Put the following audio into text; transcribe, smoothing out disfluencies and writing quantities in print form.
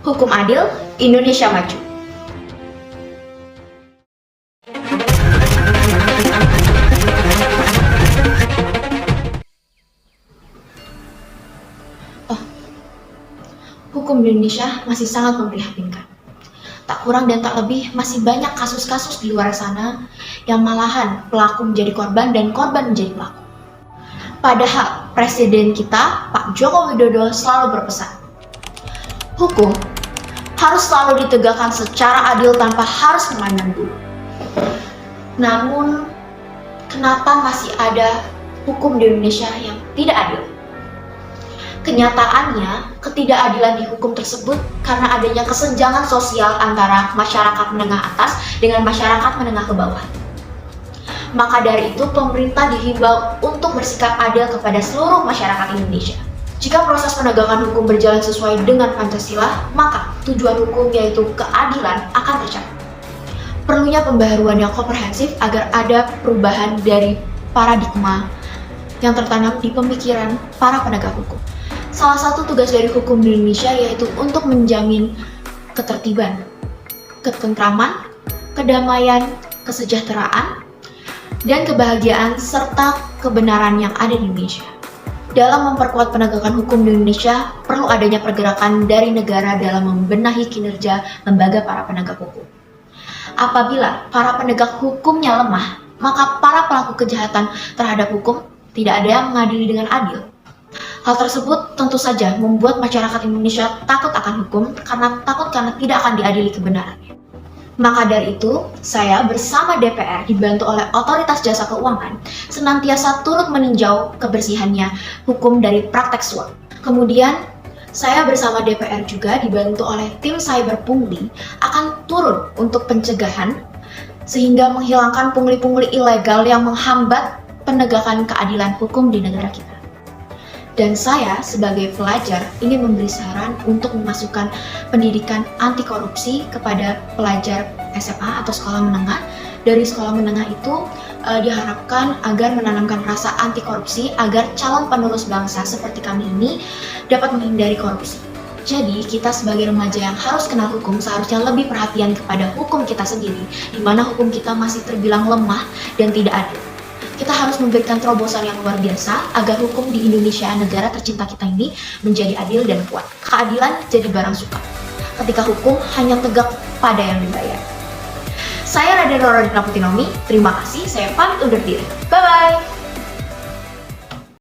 Hukum adil, Indonesia maju. Hukum di Indonesia masih sangat memprihatinkan. Tak kurang dan tak lebih masih banyak kasus-kasus di luar sana yang malahan pelaku menjadi korban dan korban menjadi pelaku. Padahal Presiden kita, Pak Joko Widodo, selalu berpesan, hukum harus selalu ditegakkan secara adil tanpa harus memandang bulu. Namun, kenapa masih ada hukum di Indonesia yang tidak adil? Kenyataannya, ketidakadilan di hukum tersebut karena adanya kesenjangan sosial antara masyarakat menengah atas dengan masyarakat menengah ke bawah. Maka dari itu, pemerintah dihimbau untuk bersikap adil kepada seluruh masyarakat Indonesia. Jika proses penegakan hukum berjalan sesuai dengan Pancasila, maka tujuan hukum yaitu keadilan akan tercapai. Perlunya pembaharuan yang komprehensif agar ada perubahan dari paradigma yang tertanam di pemikiran para penegak hukum. Salah satu tugas dari hukum di Indonesia yaitu untuk menjamin ketertiban, ketentraman, kedamaian, kesejahteraan, dan kebahagiaan serta kebenaran yang ada di Indonesia. Dalam memperkuat penegakan hukum di Indonesia, perlu adanya pergerakan dari negara dalam membenahi kinerja lembaga para penegak hukum. Apabila para penegak hukumnya lemah, maka para pelaku kejahatan terhadap hukum tidak ada yang mengadili dengan adil. Hal tersebut tentu saja membuat masyarakat Indonesia takut akan hukum karena tidak akan diadili kebenarannya. Maka dari itu, saya bersama DPR dibantu oleh Otoritas Jasa Keuangan senantiasa turut meninjau kebersihannya hukum dari praktek suap. Kemudian, saya bersama DPR juga dibantu oleh tim cyber pungli akan turun untuk pencegahan sehingga menghilangkan pungli-pungli ilegal yang menghambat penegakan keadilan hukum di negara kita. Dan saya sebagai pelajar ingin memberi saran untuk memasukkan pendidikan anti korupsi kepada pelajar SMA atau sekolah menengah. Dari sekolah menengah itu diharapkan agar menanamkan rasa anti korupsi agar calon penerus bangsa seperti kami ini dapat menghindari korupsi. Jadi kita sebagai remaja yang harus kenal hukum seharusnya lebih perhatian kepada hukum kita sendiri, di mana hukum kita masih terbilang lemah dan tidak adil. Kita harus memberikan terobosan yang luar biasa agar hukum di Indonesia, negara tercinta kita ini, menjadi adil dan kuat. Keadilan jadi barang suka ketika hukum hanya tegak pada yang dibayar. Saya Raden Roro Dina Putinomi, terima kasih, saya pamit undur diri. Bye-bye!